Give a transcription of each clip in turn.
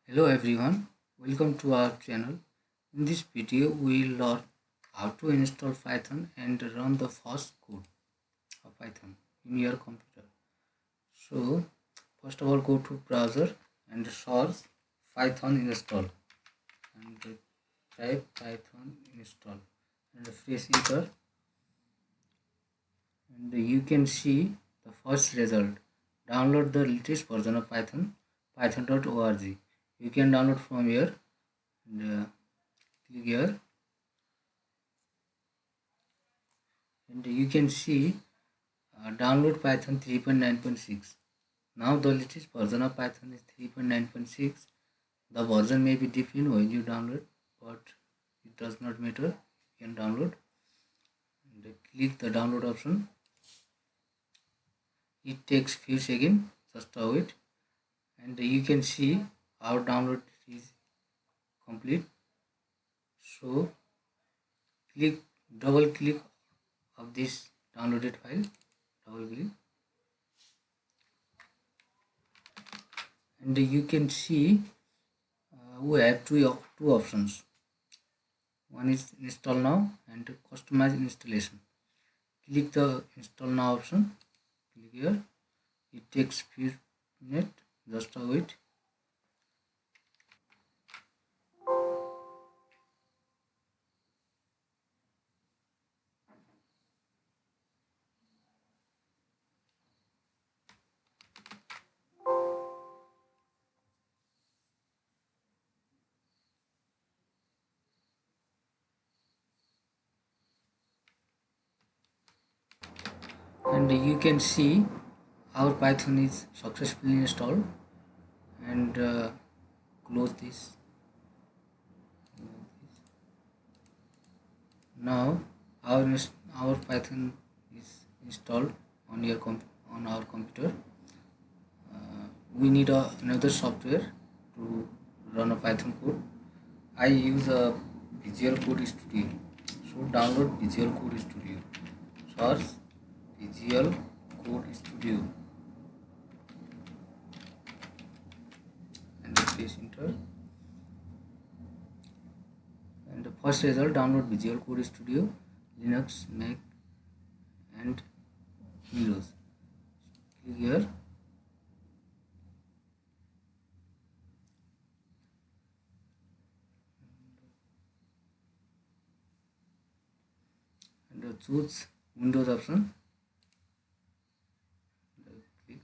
Hello everyone, welcome to our channel. In this video, we will learn how to install Python and run the first code of Python in your computer. So, first of all, go to browser and search Python install and type Python install and press enter, and you can see the first result. Download the latest version of Python, python.org. You can download from here and click here, and you can see download Python 3.9.6. Now the latest version of Python is 3.9.6. The version may be different when you download, but it does not matter. You can download and click the download option. It takes few seconds, just wait, and you can see our download is complete. So double click of this downloaded file, double click, and you can see we have two options. One is install now and customize installation. Click the install now option, click here. It takes few minutes, just wait. And you can see our Python is successfully installed, and close this. Now our Python is installed on on our computer. We need another software to run a Python code. I use a Visual Code Studio. So download Visual Code Studio. Search Visual Code Studio and press enter. And the first result, download Visual Code Studio, Linux, Mac, and Windows. Click here. And choose Windows option. Click.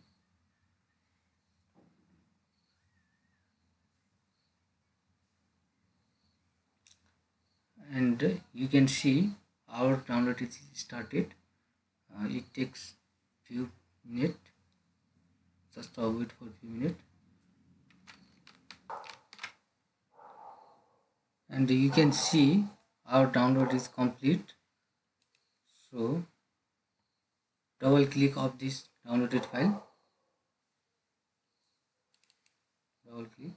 And you can see our download is started. It takes few minutes, just wait for few minutes, and you can see our download is complete. So double click of this downloaded file, double click,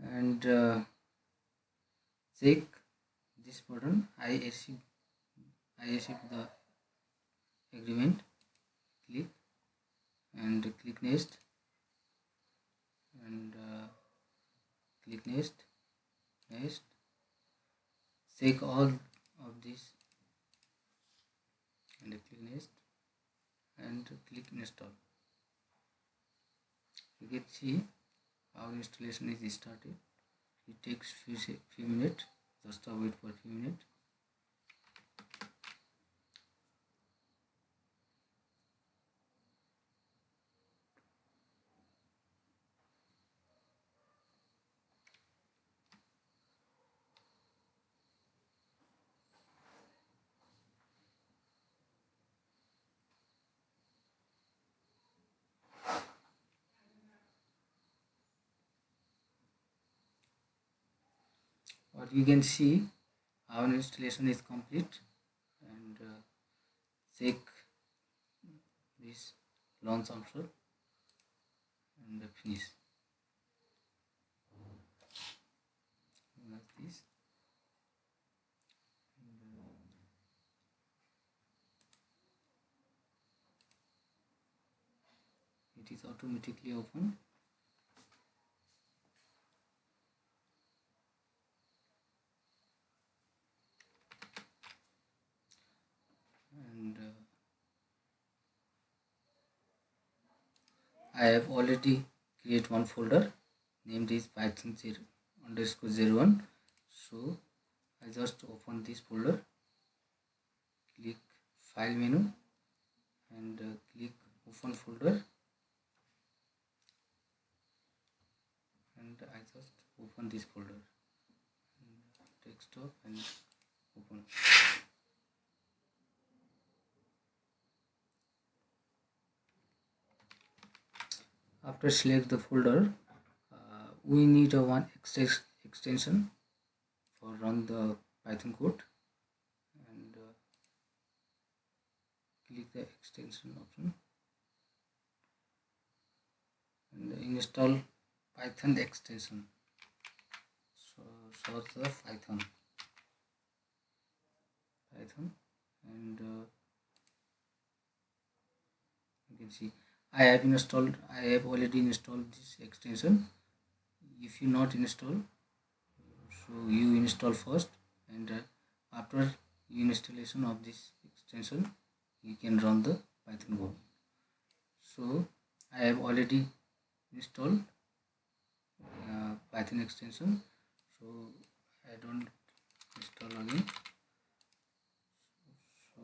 and check this button. I accept the agreement. Click and click next, and click next. Check all of this and click next and click install. You can see our installation is started. It takes few minutes, just wait for few minutes. But you can see our installation is complete, and check this launch option and finish. it is automatically open. And I have already created one folder named is python 0 underscore 01. So I just open this folder, click file menu and click open folder, and I just open this folder and desktop and open. After select the folder, we need a one extension for run the Python code, and click the extension option and install Python extension. So search the Python and you can see I have already installed this extension. If you not install, so you install first, and after installation of this extension you can run the Python code. So I have already installed Python extension, so I don't install again. So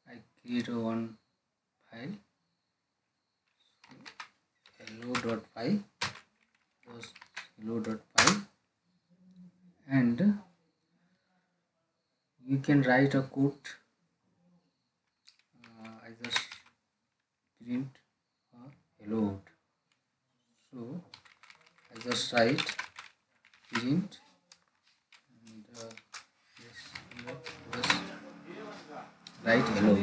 I create a one file, hello.py, just hello.py, and you can write a code. I just print hello. So I just write print and just write hello,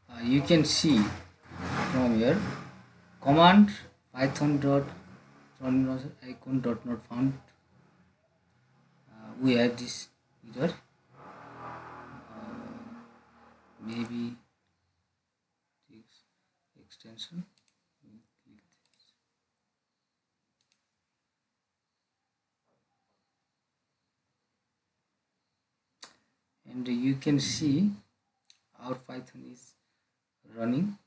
and you can see from here command python dot icon dot not found. We have this error, maybe this extension. And you can see our Python is running.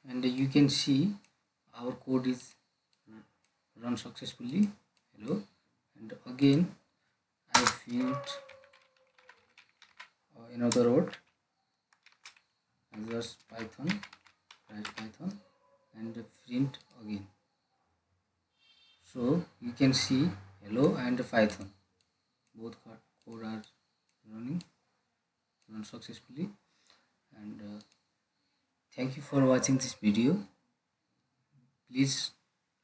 And you can see our code is run successfully. Hello, and again I filled another road, just python, write python and print again. So you can see hello and python, both code are run successfully. And thank you for watching this video. Please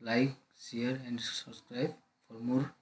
like, share and subscribe for more